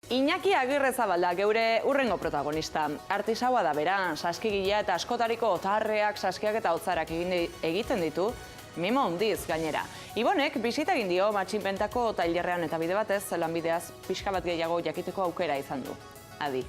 Iñaki Agirrezabala geure urrengo protagonista. Artisaua da bera, saskigilea eta askotariko otarreak, saskiak eta otzarak egiten ditu, mimo handiz gainera. Ibonek bisita egin dio matxinpentako tailerrean eta bide batez lanbideaz pixka bat gehiago jakiteko aukera izan du. Adi.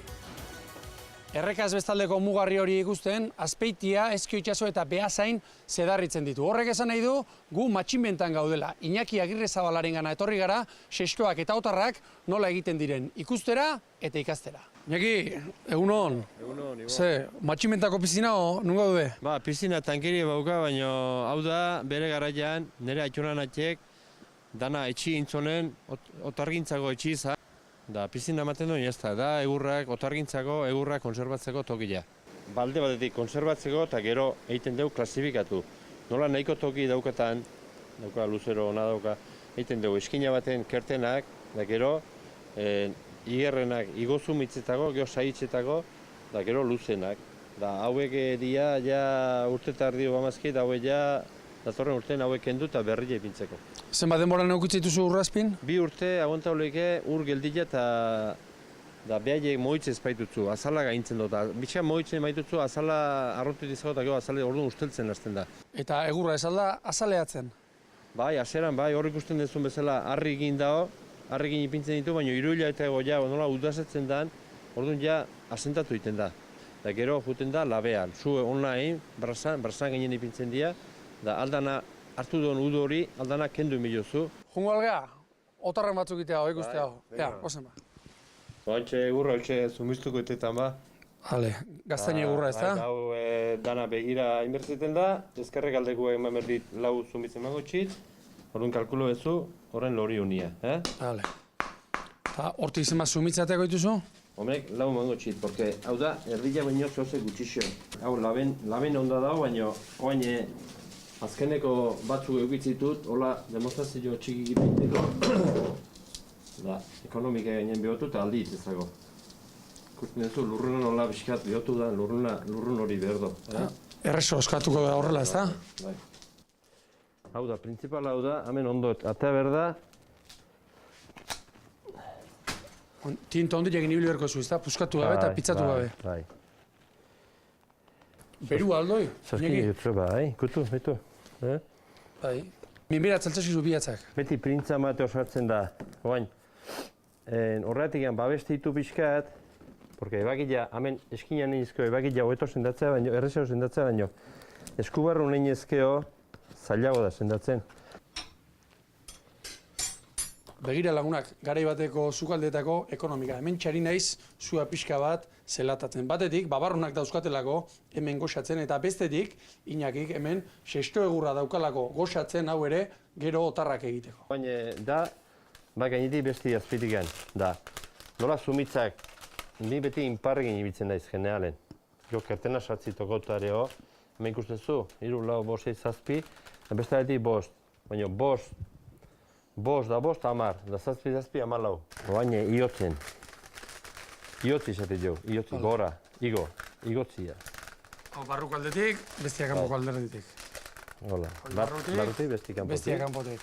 Errekaz bestaldeko mugarri hori ikusten, Azpeitia, Ezkio itsaso eta Beasain zedarritzen ditu. Horrek esan nahi du, gu matxinbentan gaudela. Iñaki Agirrezabalarengana etorri gara, sestoak eta otarrak nola egiten diren ikustera eta ikastera. Iñaki, egunon. Egunon, Ibo. Ze, matxinbentako pizina nun gaude? Ba, pizina tankeri bauka, baina hau da, bere garaian, nire atxonan atxek, dana etxi intzonen, otargintzako etxi izan. Da, pizina ematen duen jazta, da egurrak, otargintzako, egurrak konservatzeko tokila. Balde batetik konservatzeko eta gero egiten dugu klasifikatu. Nola nahiko toki daukatan, dauka luzero ona dauka, egiten dugu eskina baten kertenak, da gero igerrenak igozu mitzetako, gero saitzetako, da gero luzenak. Da, hauek dia, ja urte eta erdi bamazki, da hauek ja, datorren urtean hauek kendu eta berri epintzeko. Zenbat denbora neukitza dituzu urrazpin? 2 urte aguanta oleke ur geldila eta behaiek moitze ezpaitutzu, azala gaintzen dut. Bitxan moitzen maitutzu, azala arrotu dizago eta gero azale orduan usteltzen hasten da. Eta egurra ez alda azaleatzen? Bai, aseran bai, hor ikusten dezun bezala harri egin dago, harri egin ipintzen ditu, baina 3 hilabete ja, nola udasetzen dan, orduan ja asentatu egiten da. Da gero juten da labean, zu online, brazan ginen ipintzen dira, da aldana hartu duen udu hori, aldana kendu emilozu. Jungo algea, otarren batzuk itea, ikustea. Ja, ozen ba. Oantxe egurra hotxe zumiztuko etetan ba. Hale, gaztaini egurra ez da? Hau dana begira inbertziten da, ezkerrek aldeko eman berdit lau zumitzen mango txit, orduan kalkulo bezu, horren lori unia. Hale. Eta hortik zenbat sumitzateko dituzu? Homek lau mango txit, porque hau da, erdila baino zoze gutxixo. Hau laben onda dago, baino oain azkeneko batzuk egitzitut, hola demonstrazio txiki gipinteko, da, ekonomika gainen behotu eta aldi itzago. Ikusten duzu, lurrunan hola biskat behotu da, lurrun hori behar du. Erreso oskatuko da horrela, ez da? Bai. Hau da, printzipala hau da, hemen ondo atea behar da. Tinto ondo egin ibili berko zu, ez da? Puskatu gabe eta pitzatu gabe. Bai. Beru aldoi? Zaski jutzu bai, kutu, betu. Bai. Minbira txaltzaskizu bihatzak. Beti printza mate osartzen da, oain. Horretik babeste ditu pixkat, porque ebakila, hemen eskinan nizkeo, ebakila hoeto sendatzea baino, errezeo sendatzea baino. Eskubarru nahi ezkeo, zailago da sendatzen. Begira lagunak, garai bateko sukaldetako ekonomika. Hemen txari naiz, zua pixka bat zelatatzen. Batetik, babarrunak dauzkatelako hemen goxatzen, eta bestetik, Iñakik hemen sesto egurra daukalako goxatzen hau ere gero otarrak egiteko. Baina da, gainetik besti azpitikan, da. Nola zumitzak, ni beti inparregin ibitzen naiz generalen. Jo, kertena sartzitoko tareo, hemen ikusten zu, 3, 4, 5, 6, 7, beste aldetik 5, baina 5, da 5, 10, da 7, 14. Baina iotzen. Iotzi esate jo, iotzi, gora, igotzia. Hau barruko aldetik, bestia kanpoko aldetik. Hola, barrutik, bestia kanpotik. Bestia kanpotik.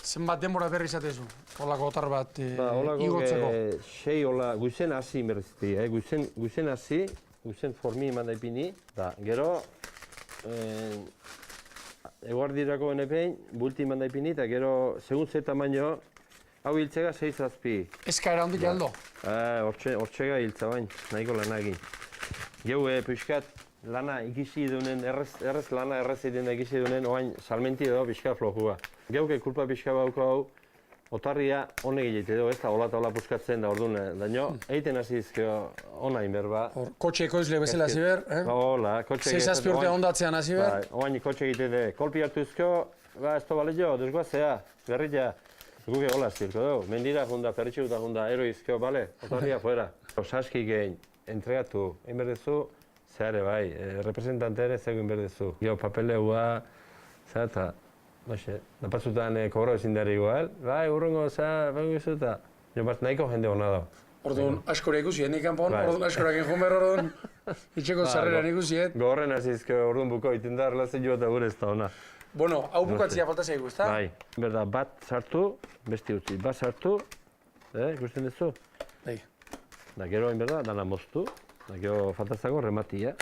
Zenbat denbora berri izatezu? Holako otar bat igotzeko? Sei hola, guizen hasi merezti, guizen hasi, guizen formi eman da ipini, da, gero, eguardirako benepein, bulti eman da ipini, eta gero, segun ze tamaino, hau hiltzega 6 zazpi. Eskaera hondik aldo? Hortxega hiltza bain, nahiko lana egin. Geu pixkat lana ikisi dunen, errez lana errez egiten da ikisi dunen, oain salmenti edo pixka flojua. Geuke kulpa pixka bauko hau, otarria honek egite edo, ez da hola eta hola puskatzen da orduan, daño, egiten hasi dizkio ona inberba. Hor, kotxe ekoizle bezala hasi ber, Hola, kotxe egiten. 6 zazpi urte ondatzean hasi ber. Oain kotxe egite de, kolpi hartu izkio, ez to bale jo, desguazea, berria. Guke hola zirko dugu, mendira junda, perritxuta junda, ero izkio, bale, otarria fuera. Osaskik entregatu, egin berdezu, zehare bai, representante ere zego egin berdezu. Gio, papeleua, zera eta, baixe, napatzutan kobra ezin dara igual, bai, urrungo, zera, bai gizu eta, jo, bat nahiko jende hona da. Orduan, askora ikusi, nik kanpon, orduan askorak enjumber orduan, itxeko zarreran ikusi, Gorren azizko orduan buko, iten da, erlazen jo eta gure ez da hona. Bueno, hau bukatzea falta zaigu, ezta? Bai, berda, bat sartu, beste utzi, bat sartu, ikusten duzu? Bai. Da, gero hain berda, dana moztu, da, gero faltazago rematia.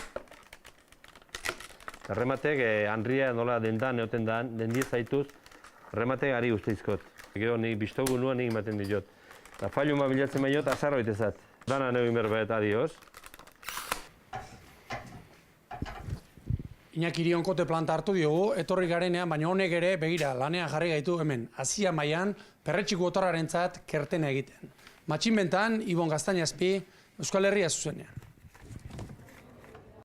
Rematek, hanria nola dendan, neoten dan, dendiez zaituz, rematek ari usteizkot. Gero nik biztogu nua nik ematen diot. Da, failuma bilatzen maiot, azarro itezat. Dana negin berbet, adioz. Iñaki onkote planta hartu diogu, etorri garenean, baina honek ere, begira, lanean jarri gaitu hemen, Azia mailan, perretxiko otorrarentzat kertena egiten. Matxinbentan, Ibon Gaztainazpi, Euskal Herria zuzenean.